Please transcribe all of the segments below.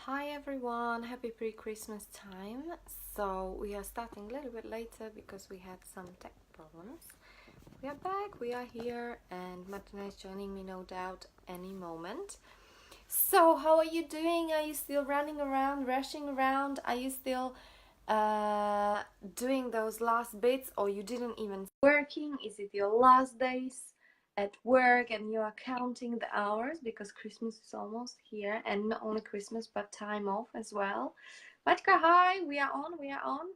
Hi everyone, happy pre-Christmas time. So we are starting a little bit later because we had some tech problems. We are back, we are here, and Martina is joining me no doubt any moment. So how are you doing? Are you still running around, rushing around? Are you still doing those last bits, or you didn't even working? Is it your last days at work and you are counting the hours because Christmas is almost here, and not only Christmas but time off as well? Matka, hi, we are on.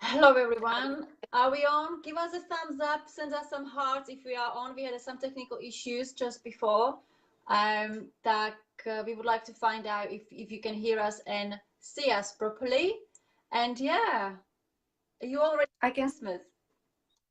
Hello everyone. Are we on? Give us a thumbs up, send us some hearts if we are on. We had some technical issues just before that we would like to find out if you can hear us and see us properly. And yeah, you already I can Christmas.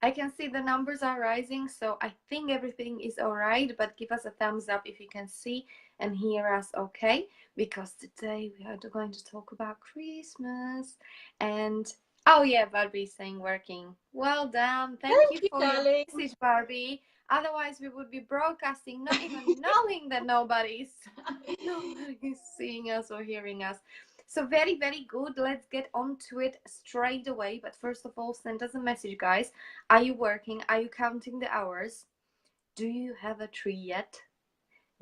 I can see the numbers are rising, so I think everything is all right, but give us a thumbs up if you can see and hear us okay, because today we are going to talk about Christmas. And oh yeah, Barbie saying working. Well done. Thank Thank you you, for your darling. message, Barbie. Otherwise we would be broadcasting not even knowing that nobody's seeing us or hearing us. So very, very good. Let's get on to it straight away. But first of all, send us a message, guys. Are you working? Are you counting the hours? Do you have a tree yet?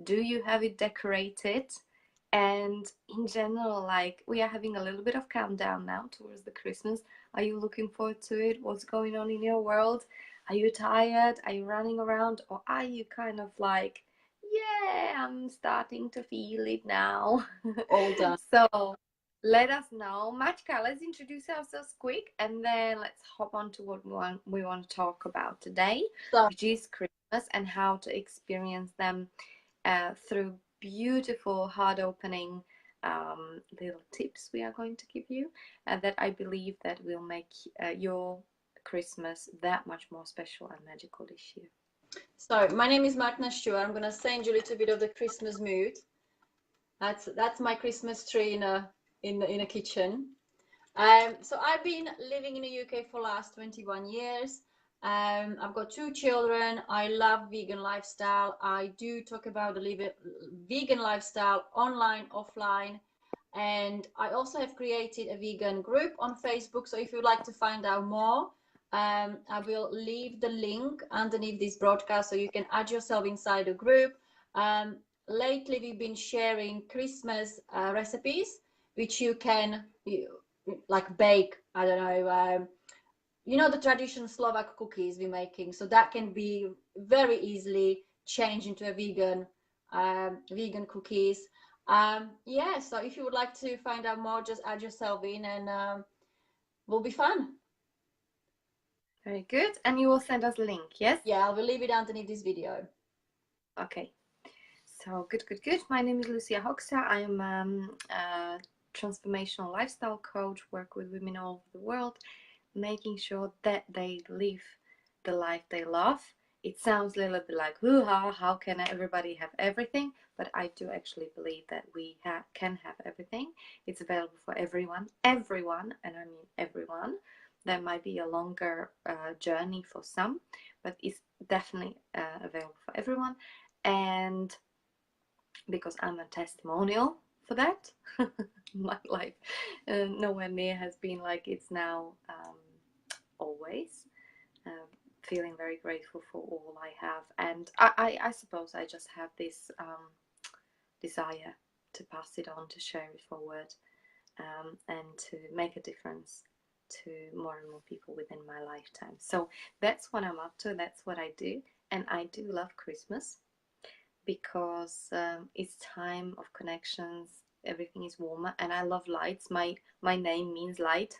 Do you have it decorated? And in general, like, we are having a little bit of countdown now towards the Christmas. Are you looking forward to it? What's going on in your world? Are you tired? Are you running around? Or are you kind of like, yeah, I'm starting to feel it now? All done. So let us know. Matka, let's introduce ourselves quick and then let's hop on to what we want to talk about today, So, which is Christmas and how to experience them through beautiful, heart opening little tips we are going to give you that I believe that will make your Christmas that much more special and magical this year. so my name is Martina Stewart. I'm gonna send you a little bit of the Christmas mood. That's my Christmas tree in a kitchen. So I've been living in the UK for last 21 years. I've got two children. I love vegan lifestyle. I do talk about the vegan lifestyle online, offline. And I also have created a vegan group on Facebook. So if you'd like to find out more, I will leave the link underneath this broadcast so you can add yourself inside the group. Lately, we've been sharing Christmas recipes, which you can like bake. I don't know. The traditional Slovak cookies we're making, so that can be very easily changed into a vegan cookies. Yeah, so if you would like to find out more, just add yourself in and will be fun. Very good. And you will send us a link, yes? Yeah, I will leave it underneath this video. Okay. So good, good, good. My name is Lucia Hoxha. I am a transformational lifestyle coach, work with women all over the world, making sure that they live the life they love. It sounds a little bit like, hoo-ha, how can everybody have everything? But I do actually believe that we can have everything. It's available for everyone, and I mean everyone. There might be a longer journey for some, but it's definitely available for everyone. And because I'm a testimonial for that. My life nowhere near has been like it's now always. Feeling very grateful for all I have, and I suppose I just have this desire to pass it on, to share it forward, and to make a difference to more and more people within my lifetime. So that's what I'm up to, that's what I do, and I do love Christmas because it's time of connections. Everything is warmer, and I love lights. My name means light.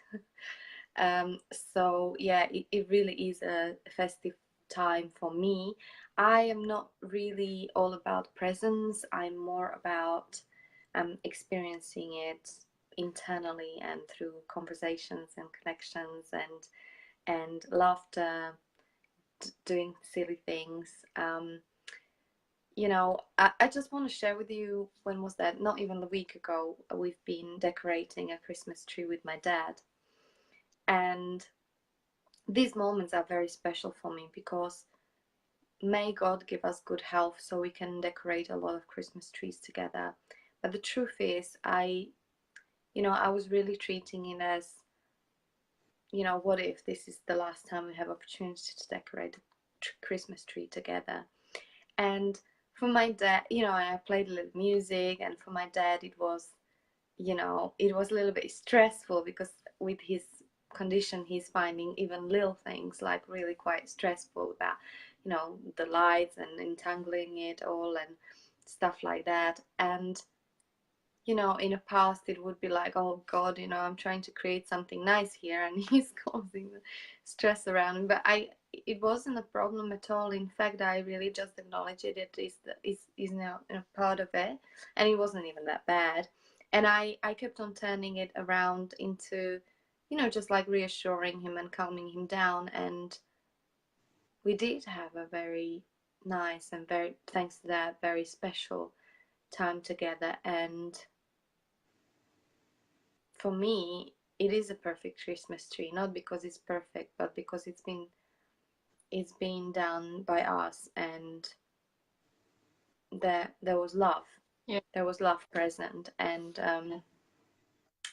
So yeah, it really is a festive time for me. I am not really all about presents. I'm more about experiencing it internally and through conversations and connections and laughter, doing silly things. I just want to share with you, when was that? Not even a week ago, we've been decorating a Christmas tree with my dad. And these moments are very special for me because may God give us good health so we can decorate a lot of Christmas trees together. But the truth is, I I was really treating it as, what if this is the last time we have opportunity to decorate the Christmas tree together? And for my dad, I played a little music, and for my dad, it was a little bit stressful because with his condition, he's finding even little things like really quite stressful about, the lights and entangling it all and stuff like that. And in the past it would be like, oh God, I'm trying to create something nice here and he's causing stress around. But it wasn't a problem at all. In fact, I really just acknowledged it is now a part of it, and it wasn't even that bad. And I kept on turning it around into, just like reassuring him and calming him down. And we did have a very nice and very, thanks to that, very special time together. And for me, it is a perfect Christmas tree, not because it's perfect, but because it's been done by us, and there was love. Yeah. There was love present. And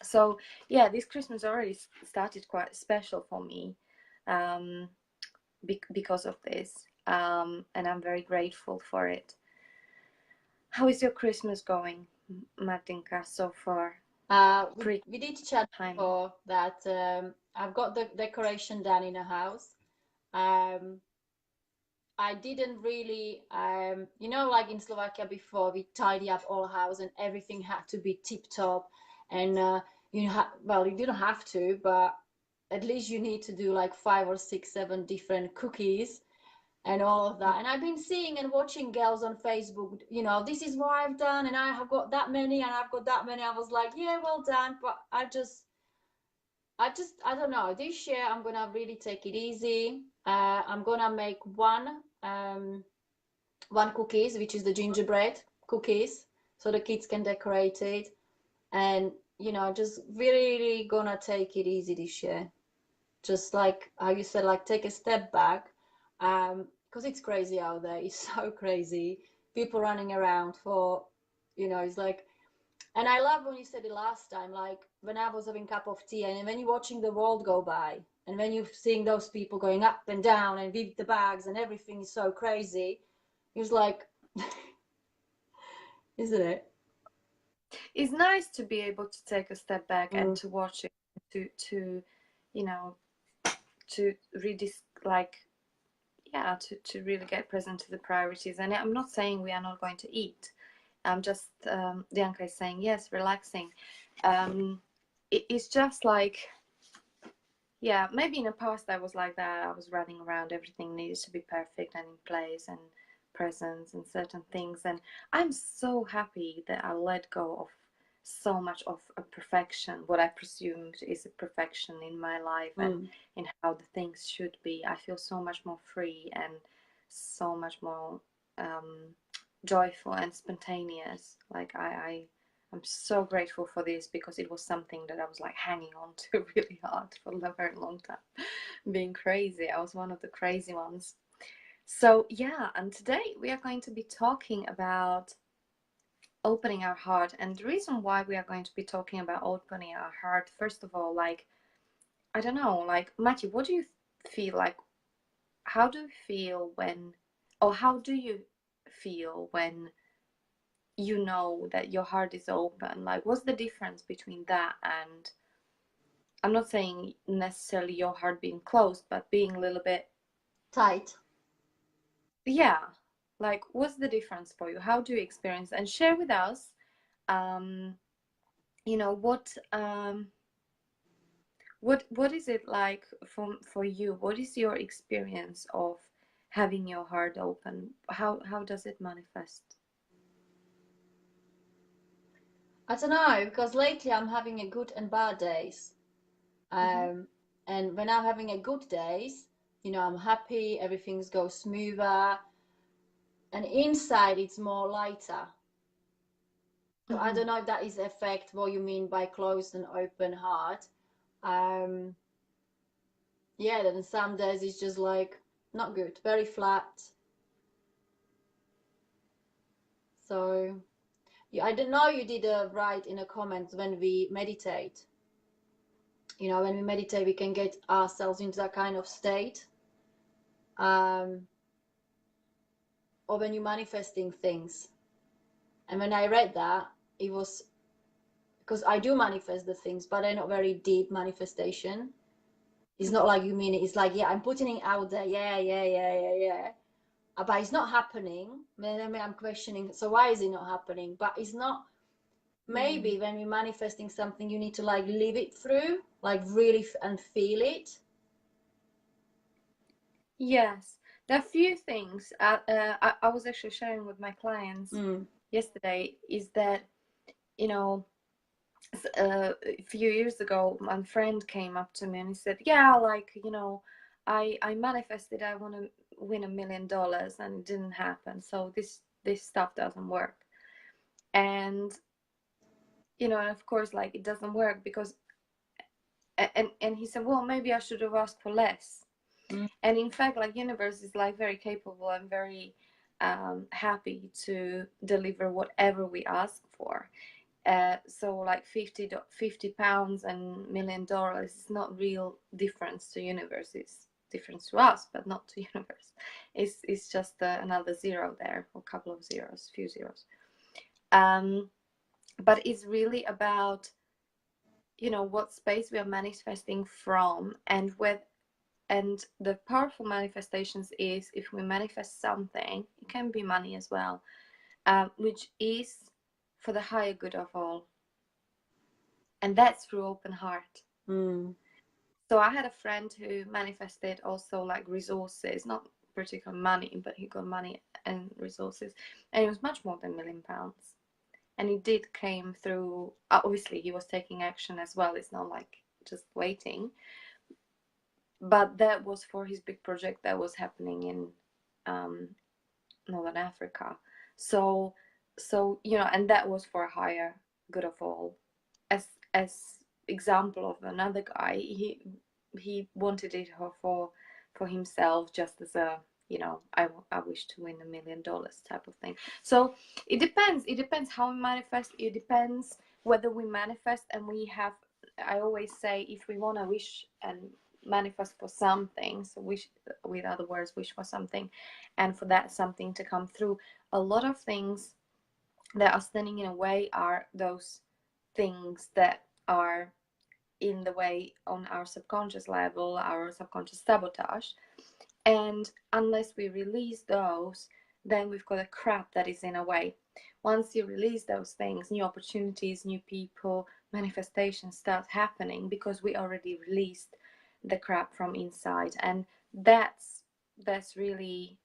so yeah, this Christmas already started quite special for me, because of this, and I'm very grateful for it. How is your Christmas going, Martinka, so far? We did chat before that. I've got the decoration done in the house. I didn't really, like in Slovakia before, we tidy up all house and everything had to be tip top. And well, you didn't have to, but at least you need to do like 5 or 6, 7 different cookies and all of that. And I've been seeing and watching girls on Facebook, this is what I've done, and I have got that many, and I've got that many. I was like, yeah, well done. But I don't know. This year I'm gonna really take it easy. I'm gonna make one cookies, which is the gingerbread cookies, so the kids can decorate it, and just really gonna take it easy this year. Just like how you said, like take a step back, because it's crazy out there. It's so crazy. People running around for, it's like, and I love when you said it last time, like when I was having a cup of tea and when you're watching the world go by and when you're seeing those people going up and down and with the bags and everything is so crazy, it's like, isn't it? It's nice to be able to take a step back and to watch it, to to really to really get present to the priorities. And I'm not saying we are not going to eat. I'm just Dianka is saying yes, relaxing. It's just like, yeah, maybe in the past I was like that. I was running around, everything needed to be perfect and in place and presents and certain things. And I'm so happy that I let go of so much of a perfection, what I presumed is a perfection in my life and in how the things should be. I feel so much more free and so much more joyful and spontaneous. Like I'm so grateful for this, because it was something that I was like hanging on to really hard for a very long time. Being crazy, I was one of the crazy ones. So yeah, and today we are going to be talking about opening our heart. And the reason why we are going to be talking about opening our heart, first of all, like, I don't know, like, Matthew, what do you feel like? How do you feel when, or how do you feel when you know that your heart is open? Like, what's the difference between that and, I'm not saying necessarily your heart being closed, but being a little bit tight? Yeah, like, what's the difference for you? How do you experience? And share with us, what is it like for you? What is your experience of having your heart open? How does it manifest? I don't know, because lately I'm having a good and bad days. And when I'm having a good days, I'm happy, everything's goes smoother, and inside it's more lighter. So I don't know if that is effect what you mean by closed and open heart. Yeah, then some days it's just like not good, very flat. So I don't know, you did write in a comment when we meditate. You know, when we meditate, we can get ourselves into that kind of state. Or when you're manifesting things. And when I read that, it was because I do manifest the things, but they're not very deep manifestation. It's not like you mean it. It's like, yeah, I'm putting it out there. Yeah. But it's not happening. Then I'm questioning, so why is it not happening? But it's not, maybe when we're manifesting something, you need to like live it through, like really and feel it. Yes, there are a few things I was actually sharing with my clients yesterday, is that, you know, a few years ago, my friend came up to me and he said, yeah, like, you know, I manifested I want to win $1 million and it didn't happen. So this stuff doesn't work. And, you know, and of course, like, it doesn't work because, and he said, well, maybe I should have asked for less. And in fact, like, universe is like very capable and very happy to deliver whatever we ask for. So like 50 pounds and $1 million is not real difference to universe. It's difference to us, but not to universe. It's just another zero there, or a couple of zeros, few zeros. But it's really about, you know, what space we are manifesting from, and the powerful manifestations is, if we manifest something, it can be money as well, which is for the higher good of all, and that's through open heart. So I had a friend who manifested also like resources, not particular money, but he got money and resources, and it was much more than £1 million. And it did came through, obviously he was taking action as well, it's not like just waiting, but that was for his big project that was happening in Northern Africa. So you know, and that was for a higher good of all. As example of another guy, he wanted it for himself, just as a, you know, I wish to win $1 million type of thing. So it depends how we manifest. It depends whether we manifest, and we have, I always say, if we want to wish and manifest for something, so wish, with other words, wish for something, and for that something to come through, a lot of things that are standing in a way are those things that are in the way on our subconscious level, our subconscious sabotage. And unless we release those, then we've got a crap that is in a way. Once you release those things, new opportunities, new people, manifestations start happening, because we already released the crap from inside. And that's really,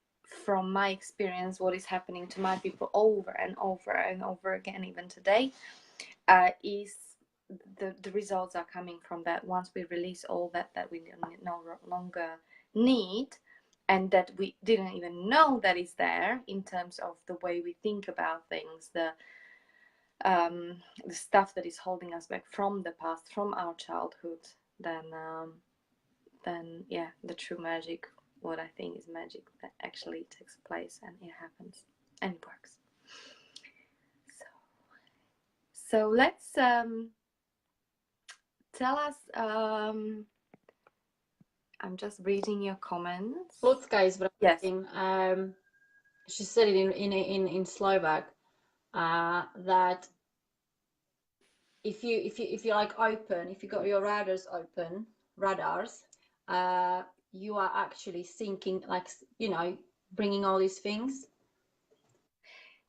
from my experience, what is happening to my people over and over and over again, even today, is the results are coming from that. Once we release all that we no longer need, and that we didn't even know that is there, in terms of the way we think about things, the stuff that is holding us back from the past, from our childhood, then yeah, the true magic, what I think is magic, that actually takes place and it happens and it works. So let's tell us. I'm just reading your comments. Lucka is writing. Yes. She said it in Slovak, that if you like open, if you got your radars open, you are actually thinking, like, you know, bringing all these things.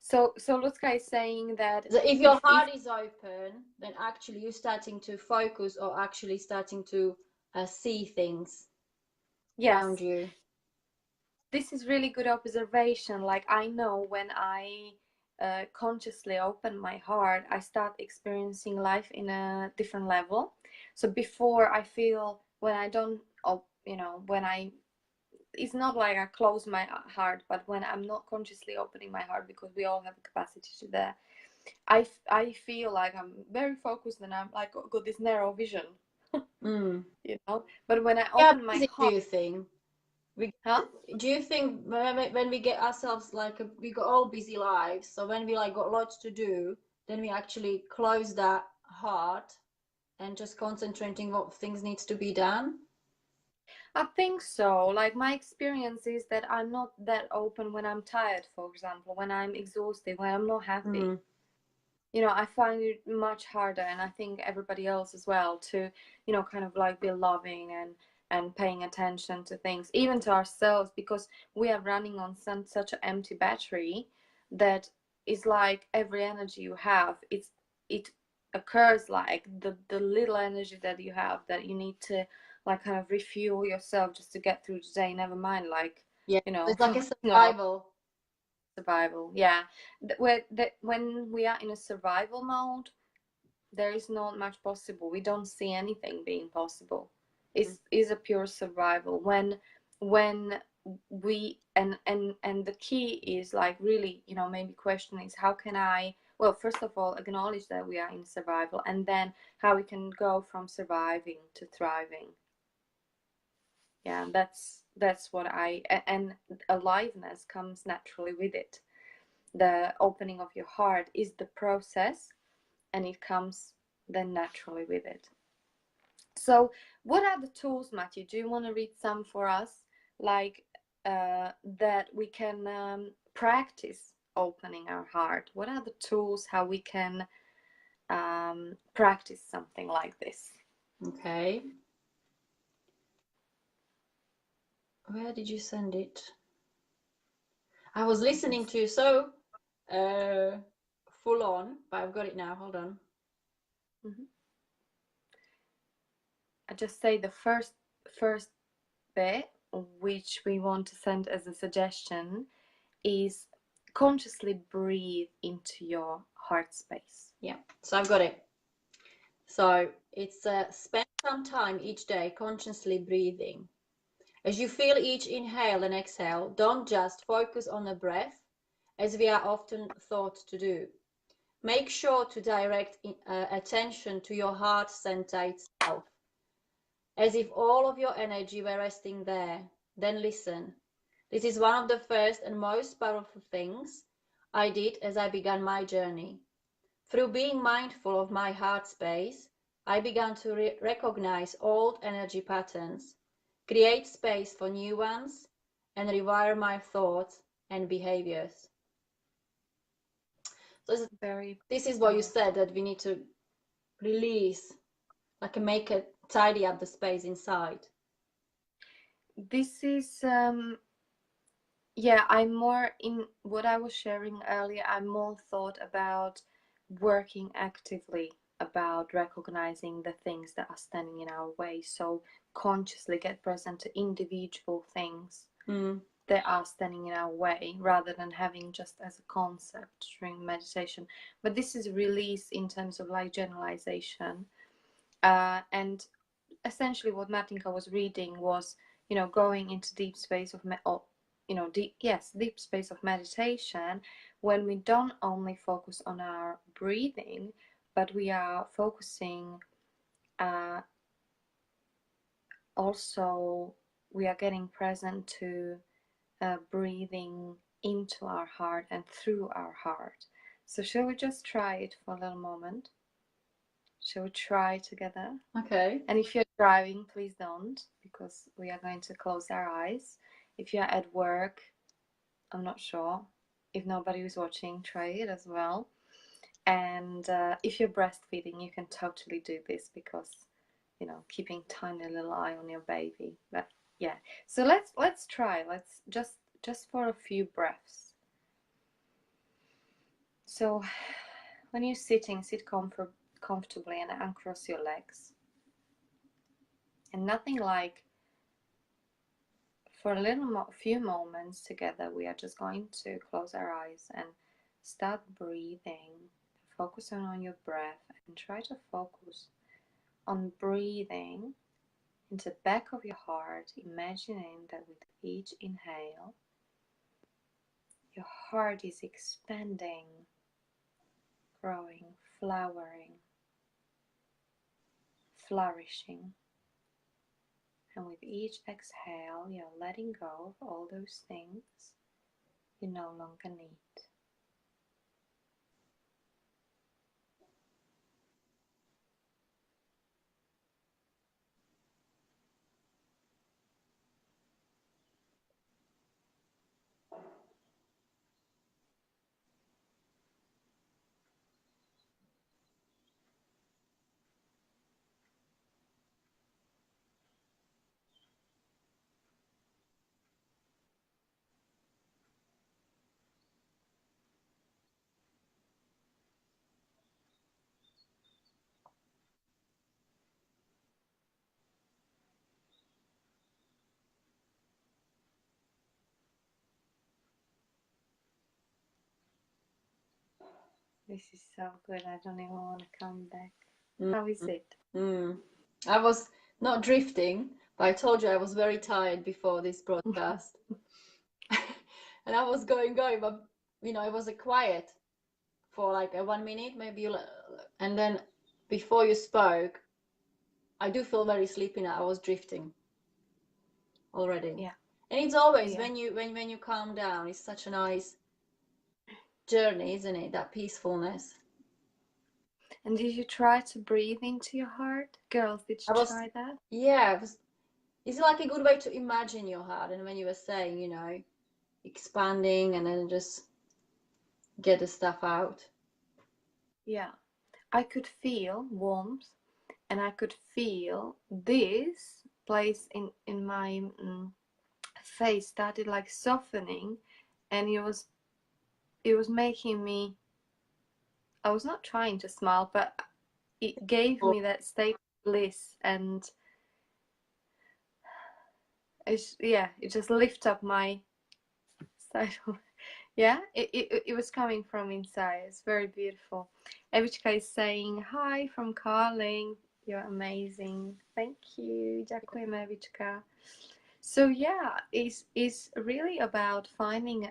So Lucka is saying that if your heart is open, then actually you're starting to focus, or actually starting to see things around you. This is really good observation. Like, I know when I consciously open my heart, I start experiencing life in a different level. So before, I feel, when I don't, you know, when I, it's not like I close my heart, but when I'm not consciously opening my heart, because we all have a capacity to that, I feel like I'm very focused, and I'm like got this narrow vision. You know, but when I open my heart, do you think do you think when we get ourselves, like, we got all busy lives, so when we like got lots to do, then we actually close that heart and just concentrating what things needs to be done. I think so. Like my experience is that I'm not that open when I'm tired, for example, when I'm exhausted, when I'm not happy. You know, I find it much harder, and I think everybody else as well, to, you know, kind of like be loving and paying attention to things, even to ourselves, because we are running on such an empty battery that is like every energy you have, it occurs like the little energy that you have that you need to like kind of refuel yourself just to get through the day. Never mind, like, Yeah, you know, it's like a you know, survival. survival. Yeah, when we are in a survival mode, there is not much possible. We don't see anything being possible. It's a pure survival. When we and the key is like really, you know, maybe question is how can I, well, first of all, acknowledge that we are in survival, and then how we can go from surviving to thriving. Yeah, that's what and aliveness comes naturally with it. The opening of your heart is the process, and it comes then naturally with it. So what are the tools, Matthew? Do you want to read some for us, like that we can practice opening our heart? What are the tools how we can practice something like this? Okay. Where did you send it? I was listening to you so full on, but I've got it now. Hold on. I just say the first bit, which we want to send as a suggestion, is consciously breathe into your heart space. Yeah, so I've got it. So it's spend some time each day consciously breathing. As you feel each inhale and exhale, don't just focus on the breath, as we are often thought to do. Make sure to direct attention to your heart center itself, as if all of your energy were resting there. Then listen. This is one of the first and most powerful things I did as I began my journey. Through being mindful of my heart space, I began to recognize old energy patterns, create space for new ones, and rewire my thoughts and behaviors. So this is what you said, that we need to release, like make it tidy up the space inside. This is yeah, I'm more in what I was sharing earlier. I'm more thought about working actively, about recognizing the things that are standing in our way. So consciously get present to individual things that are standing in our way, rather than having just as a concept during meditation. But this is release in terms of like generalization. And essentially what Martinka was reading was, you know, going into deep space of deep space of meditation, when we don't only focus on our breathing, but we are focusing also, we are getting present to breathing into our heart and through our heart. So shall we just try it for a little moment? Shall we try together? Okay. And if you're driving, please don't, because we are going to close our eyes. If you're at work, I'm not sure. If nobody is watching, try it as well. And if you're breastfeeding, you can totally do this, because, you know, keeping tiny little eye on your baby. But yeah, so let's try. Let's just for a few breaths. So when you're sitting, sit comfortably and uncross your legs. And nothing like, for a few moments together, we are just going to close our eyes and start breathing, focusing on your breath, and try to focus on breathing into the back of your heart, imagining that with each inhale, your heart is expanding, growing, flowering, flourishing. And with each exhale, you're letting go of all those things you no longer need. This is so good. I don't even want to come back. Mm. How is it? I was not drifting, but I told you I was very tired before this broadcast. And I was going, but it was a quiet for like a 1 minute, maybe, and then before you spoke, I do feel very sleepy now. I was drifting already. Yeah. And it's always when you calm down, it's such a nice journey, isn't it? That peacefulness. And did you try to breathe into your heart? Girls, did you try that? Yeah, it's like a good way to imagine your heart. And when you were saying, expanding and then just get the stuff out. Yeah. I could feel warmth, and I could feel this place in my face started like softening, and it was making me, I was not trying to smile, but it gave me that state of bliss, and it just lifted up my side of, it was coming from inside. It's very beautiful. Evichka is saying hi from Carling. You're amazing. Thank you. Ďakujeme, Evichka. So yeah, it's really about finding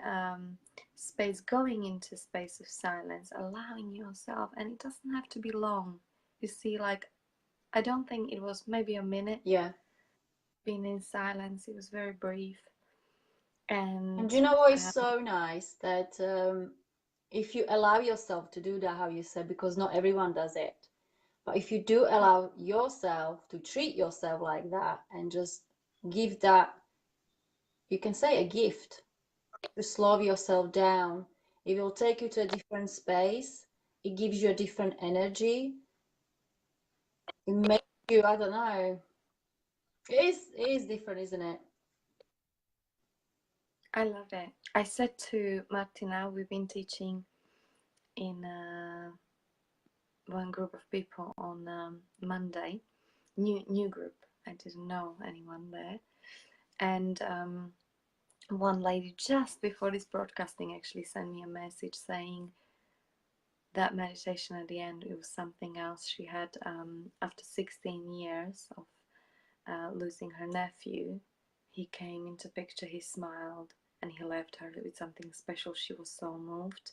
space, going into space of silence, allowing yourself, and it doesn't have to be long. You see, like, I don't think it was maybe a minute. Yeah. Being in silence, it was very brief. And you know what is so nice? That if you allow yourself to do that, how you said, because not everyone does it, but if you do allow yourself to treat yourself like that and just give that, you can say a gift, to slow yourself down, it will take you to a different space. It gives you a different energy. It makes you, I don't know. It is different, isn't it? I love it. I said to Martina, we've been teaching in one group of people on Monday, new group. I didn't know anyone there, and one lady just before this broadcasting actually sent me a message saying that meditation at the end, it was something else. She had after 16 years of losing her nephew, he came into picture, he smiled, and he left her with something special. She was so moved.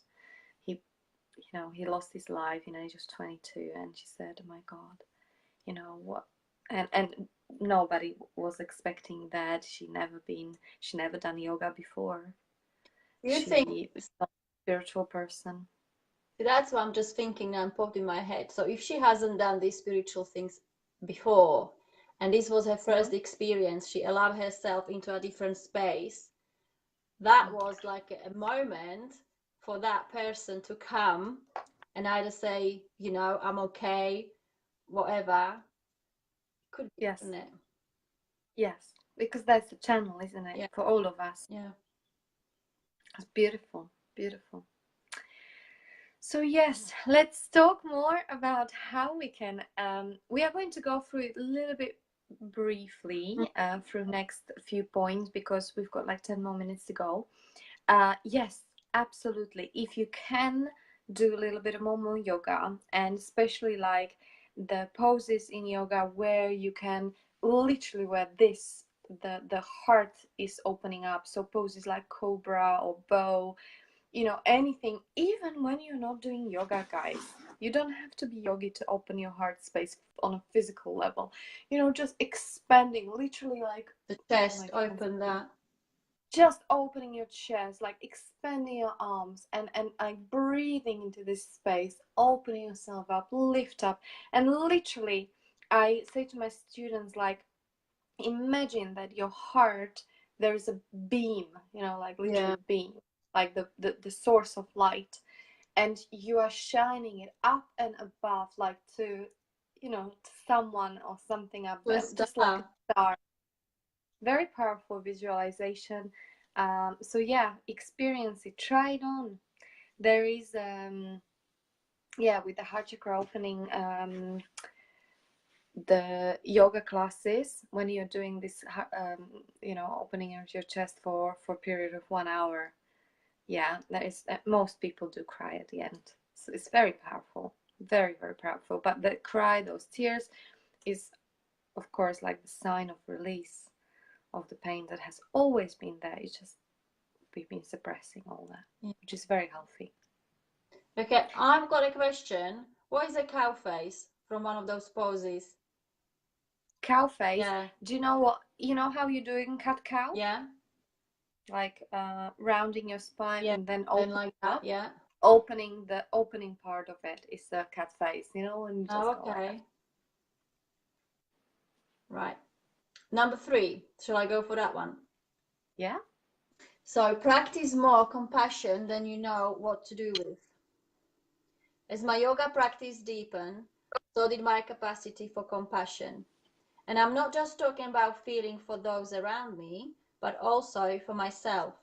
He lost his life, he was 22, and she said, oh my God, what, and nobody was expecting that. She never done yoga before. You She think is not a spiritual person. that's what I'm just thinking now and popped in my head. So if she hasn't done these spiritual things before, and this was her first experience, she allowed herself into a different space. That was like a moment for that person to come and either say, I'm okay, whatever. Could be, Yes. isn't it? Yes, because that's the channel, isn't it? Yeah. For all of us. Yeah. It's beautiful, beautiful. So yes, let's talk more about how we can, we are going to go through it a little bit briefly through next few points, because we've got like 10 more minutes to go. Yes, absolutely. If you can do a little bit more yoga, and especially like the poses in yoga where you can literally, where the heart is opening up. So poses like cobra or bow, anything, even when you're not doing yoga, guys, you don't have to be yogi to open your heart space on a physical level, just expanding, literally, like the chest, open that, just opening your chest, like expanding your arms, and like breathing into this space, opening yourself up, lift up. And literally, I say to my students, like, imagine that your heart, there is a beam, like literally beam, like the source of light, and you are shining it up and above, like to someone or something up there, just like a star. Very powerful visualization. So yeah, experience it, try it on. There is with the heart chakra opening, the yoga classes, when you're doing this opening of your chest for a period of 1 hour, that is, most people do cry at the end. So it's very powerful, very, very powerful. But the cry, those tears, is of course like the sign of release of the pain that has always been there. It's just we've been suppressing all that, which is very healthy. Okay, I've got a question. What is a cow face from one of those poses? Cow face. Yeah. Do you know what? You know how you do in cat cow? Yeah. Like rounding your spine, Yeah. and then And like that. up. Yeah. The opening part of it is the cat face. You know, and you just Oh, go like okay. that. Right. Number 3. Shall I go for that one? Yeah. So practice more compassion than you know what to do with. As my yoga practice deepened, so did my capacity for compassion. And I'm not just talking about feeling for those around me, but also for myself.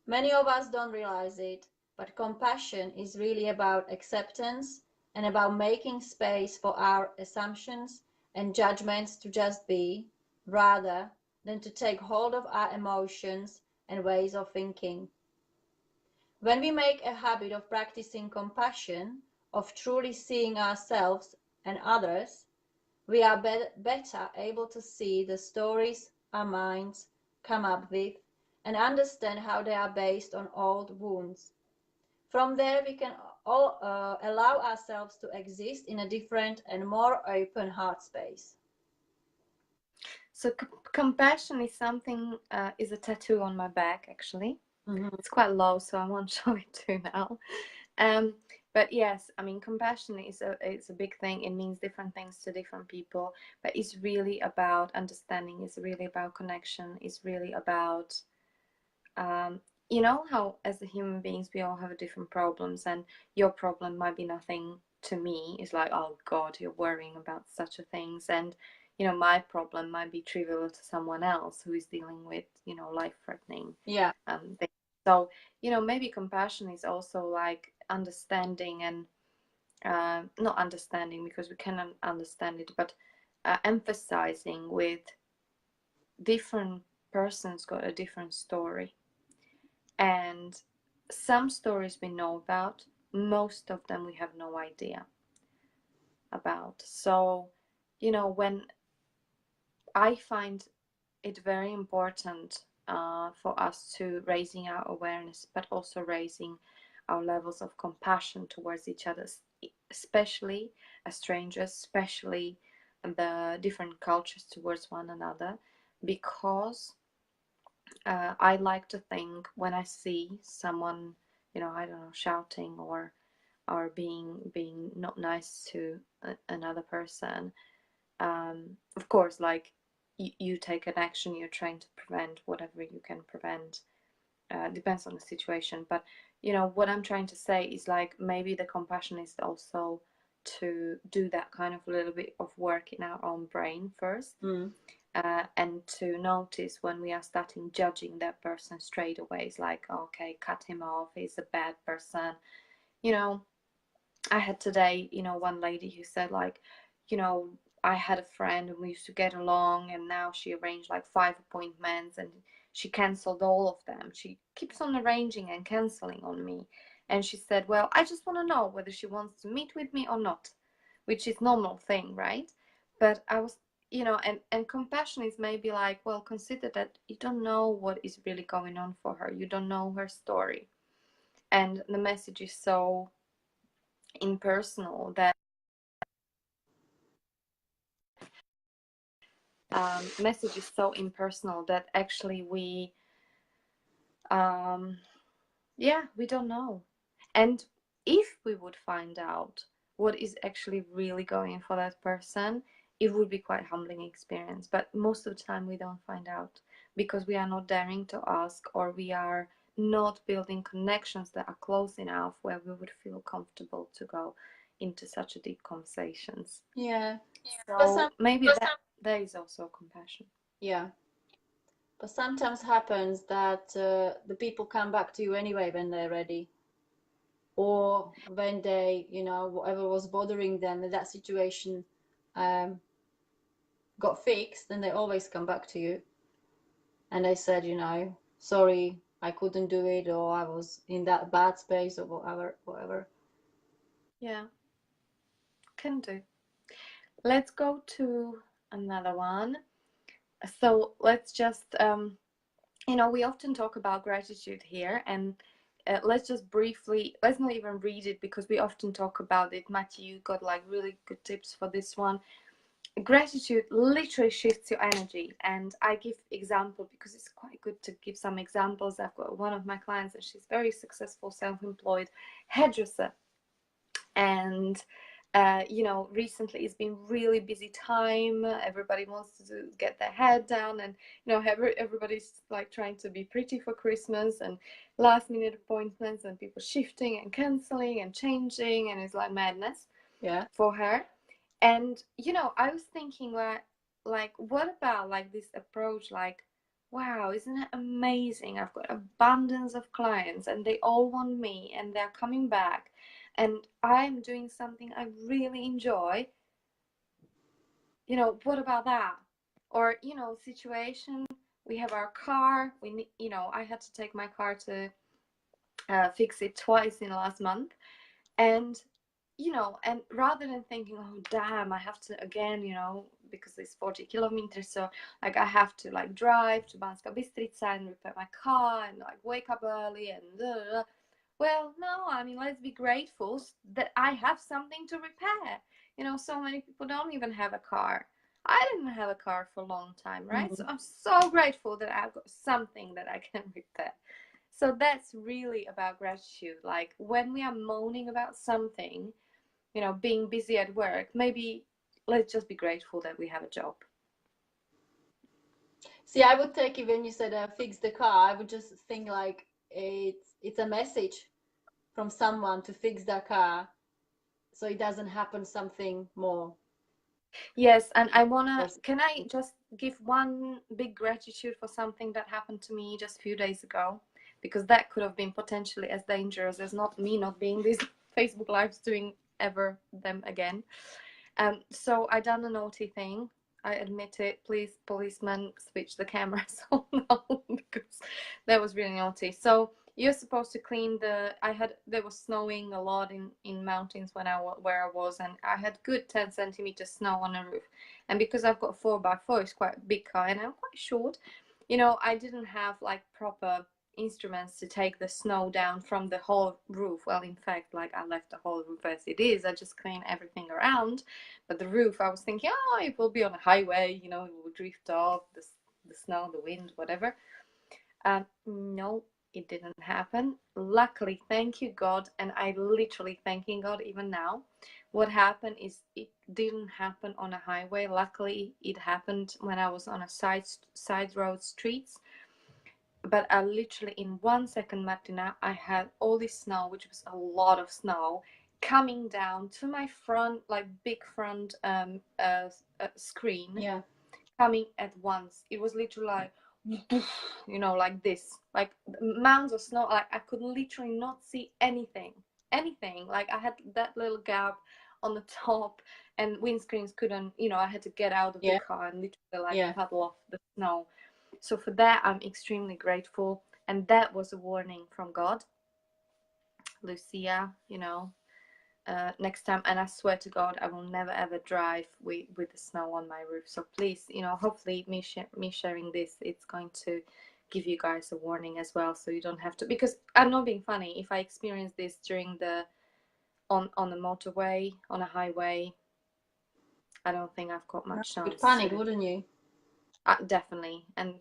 Many of us don't realize it, but compassion is really about acceptance and about making space for our assumptions and judgments to just be, rather than to take hold of our emotions and ways of thinking. When we make a habit of practicing compassion, of truly seeing ourselves and others, we are better able to see the stories our minds come up with and understand how they are based on old wounds. From there, we can allow ourselves to exist in a different and more open heart space. So compassion is something, is a tattoo on my back, actually. Mm-hmm. It's quite low, so I won't show it to you now. But yes, I mean, compassion is a big thing. It means different things to different people, but it's really about understanding. It's really about connection. It's really about, you know, how as a human beings we all have different problems, and your problem might be nothing to me. It's like, oh God, you're worrying about such a things, and you know, my problem might be trivial to someone else who is dealing with, you know, life-threatening things. So, you know, maybe compassion is also like understanding and not understanding because we cannot understand it, but emphasizing with different persons got a different story. And some stories we know about, most of them we have no idea about. So, you know, when I find it very important for us to raising our awareness, but also raising our levels of compassion towards each other, especially as strangers, especially the different cultures towards one another, because I like to think when I see someone, you know, I don't know, shouting or being not nice to another person, of course, like you take an action, you're trying to prevent whatever you can prevent. Depends on the situation, but you know what I'm trying to say is like maybe the compassion is also to do that kind of little bit of work in our own brain first. And to notice when we are starting judging that person straight away. It's like, okay, cut him off, he's a bad person. You know, I had today, you know, one lady who said like, you know, I had a friend and we used to get along, and now she arranged like 5 appointments and she cancelled all of them. She keeps on arranging and cancelling on me. And she said, well, I just want to know whether she wants to meet with me or not, which is normal thing, right? But I was, you know, and compassion is maybe like, well, consider that you don't know what is really going on for her. You don't know her story. And the message is so impersonal that message is so impersonal that actually we we don't know. And if we would find out what is actually really going for that person, it would be quite humbling experience. But most of the time we don't find out because we are not daring to ask, or we are not building connections that are close enough where we would feel comfortable to go into such a deep conversations. So maybe that there is also compassion. But sometimes happens that the people come back to you anyway when they're ready, or when they, you know, whatever was bothering them in that situation got fixed, then they always come back to you and they said, you know, sorry, I couldn't do it, or I was in that bad space, or whatever. Yeah, can do. Let's go to another one. So let's just, we often talk about gratitude here, and let's just briefly, let's not even read it because we often talk about it. Matthew, you got like really good tips for this one. Gratitude literally shifts your energy, and I give example because it's quite good to give some examples. I've got one of my clients, and she's very successful, self-employed hairdresser, and recently it's been really busy time. Everybody wants to get their head down, and everybody's like trying to be pretty for Christmas, and last minute appointments, and people shifting and canceling and changing, and it's like madness for her. And I was thinking, like what about like this approach, like, wow, isn't it amazing? I've got abundance of clients, and they all want me, and they're coming back, and I'm doing something I really enjoy. What about that? Or situation, we have our car, we need, I had to take my car to fix it twice in the last month. And and rather than thinking, oh damn, I have to again, because it's 40 kilometers, so like I have to like drive to Banska Bystrica and repair my car and like wake up early and well, no, I mean, let's be grateful that I have something to repair. So many people don't even have a car. I didn't have a car for a long time, right? So I'm so grateful that I've got something that I can repair. So that's really about gratitude. Like when we are moaning about something, being busy at work, maybe let's just be grateful that we have a job. See, I would take it when you said fix the car. I would just think like it's a message from someone to fix their car, so it doesn't happen something more. Yes, and can I just give one big gratitude for something that happened to me just a few days ago? Because that could have been potentially as dangerous as not being these Facebook Lives doing ever them again. So I done a naughty thing. I admit it. Please, policeman, switch the cameras on now because that was really naughty. So you're supposed to clean there was snowing a lot in mountains where I was, and I had good 10 centimeters snow on the roof. And because I've got 4x4, it's quite a big car, and I'm quite short. I didn't have like proper instruments to take the snow down from the whole roof. Well, in fact, like I left the whole roof as it is. I just cleaned everything around, but the roof, I was thinking, oh, it will be on a highway, it will drift off the snow, the wind, whatever. No, it didn't happen. Luckily, thank you God, and I literally thanking God even now. What happened is it didn't happen on a highway. Luckily, it happened when I was on a side road streets. But I literally in 1 second, Martina, I had all this snow, which was a lot of snow, coming down to my front, like big front screen. Yeah. Coming at once. It was literally like, like this, like mounds of snow. Like I could literally not see anything. Like I had that little gap on the top, and windscreens couldn't. I had to get out of the car and literally like paddle off the snow. So for that, I'm extremely grateful, and that was a warning from God. Lucia, next time, and I swear to God, I will never ever drive with the snow on my roof. So please, hopefully me sharing this, it's going to give you guys a warning as well, so you don't have to. Because I'm not being funny. If I experience this during on the motorway, on a highway, I don't think I've got much chance. You'd panic, wouldn't you? Definitely, and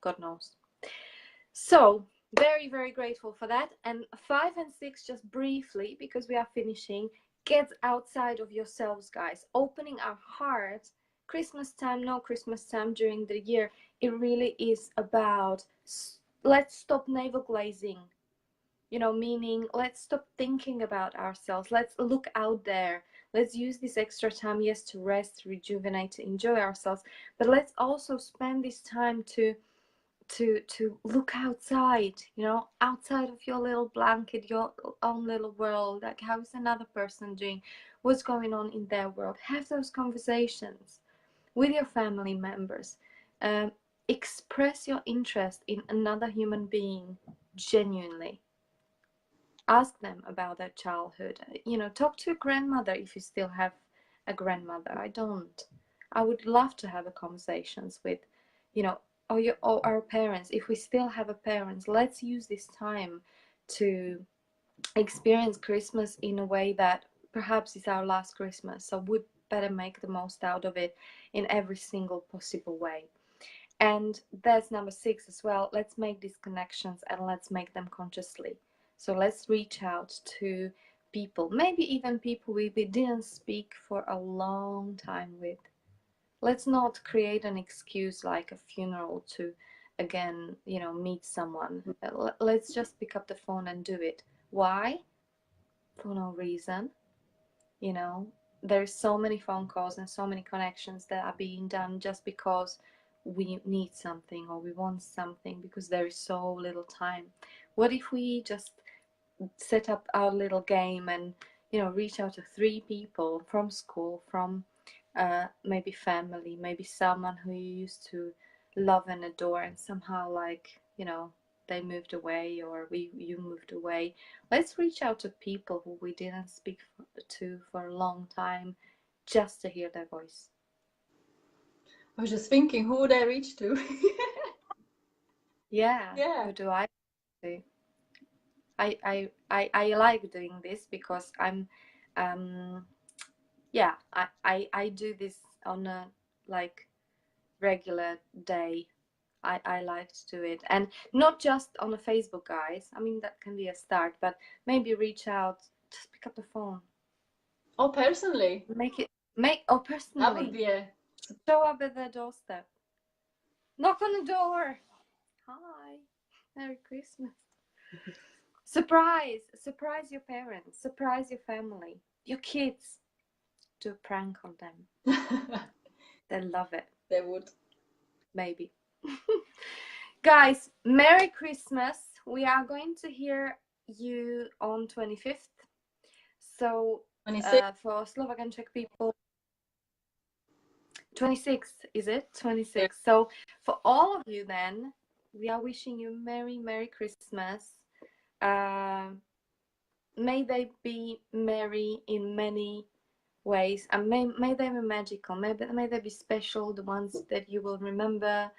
God knows. So very, very grateful for that. And 5 and 6, just briefly, because we are finishing, get outside of yourselves, guys. Opening our hearts. Christmas time, no Christmas time during the year, it really is about let's stop navel glazing. Meaning let's stop thinking about ourselves. Let's look out there. Let's use this extra time, yes, to rest, rejuvenate, to enjoy ourselves. But let's also spend this time to look outside, outside of your little blanket, your own little world. Like, how is another person doing? What's going on in their world? Have those conversations with your family members. Express your interest in another human being genuinely. ask them about their childhood. You know, talk to your grandmother if you still have a grandmother. I don't. I would love to have a conversations with, you know, or our parents. If we still have a parents, let's use this time to experience Christmas in a way that perhaps is our last Christmas. So we better make the most out of it in every single possible way. And that's number 6 as well. Let's make these connections and let's make them consciously. So let's reach out to people, maybe even people we didn't speak for a long time with. Let's not create an excuse like a funeral to again, you know, meet someone. Let's just pick up the phone and do it. Why? For no reason. You know, there's so many phone calls and so many connections that are being done just because we need something or we want something, because there is so little time. What if we just set up our little game and, you know, reach out to 3 people from school, from maybe family, maybe someone who you used to love and adore, and somehow, like, you know, they moved away or you moved away. Let's reach out to people who we didn't speak to for a long time, just to hear their voice. I was just thinking, who would I reach to? Yeah. Yeah. Who do I do? I like doing this because I'm yeah, I do this on a like regular day. I like to do it, and not just on a Facebook, guys. I mean, that can be a start, but maybe reach out, just pick up the phone. Oh, personally? Oh, That personally. would be a... Show up at their doorstep. Knock on the door. Hi. Merry Christmas. Surprise your parents. Surprise your family. Your kids. Do a prank on them. They love it. They would. Maybe. Guys, Merry Christmas. We are going to hear you on 25th. So 26. for Slovak and Czech people, 26th, is it? 26th. Yeah. So for all of you then, we are wishing you Merry Christmas. May they be merry in many ways, and may they be magical, may they be special, the ones that you will remember,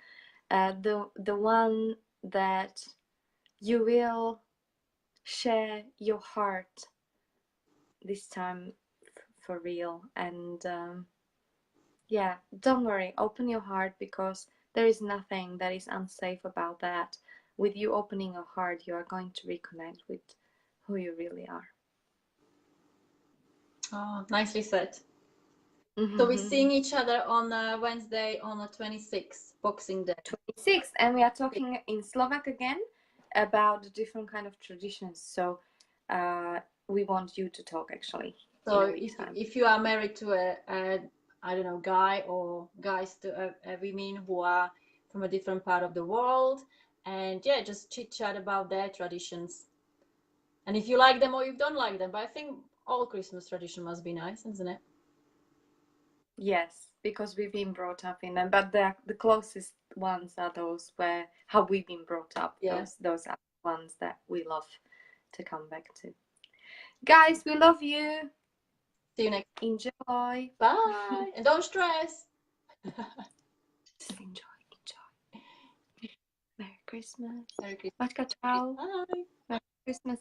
the one that you will share your heart this time for real. And yeah, don't worry, open your heart, because there is nothing that is unsafe about that. With you opening your heart, you are going to reconnect with who you really are. Oh, nicely said. So we're seeing each other on Wednesday on the 26th, Boxing Day. 26th, and we are talking in Slovak again about the different kind of traditions. So we want you to talk actually. So if you are married to a I don't know, guy, or guys to women who are from a different part of the world, and yeah, just chit chat about their traditions. And if you like them or you don't like them, but I think all Christmas tradition must be nice, isn't it? Yes, because we've been brought up in them, but the closest ones are those where how we've been brought up. Yeah. Those are the ones that we love to come back to. Guys, we love you. See you next. Enjoy. Bye. And don't stress. Just enjoy. Merry Christmas. Merry Christmas. Matka, ciao. Bye. Merry Christmas.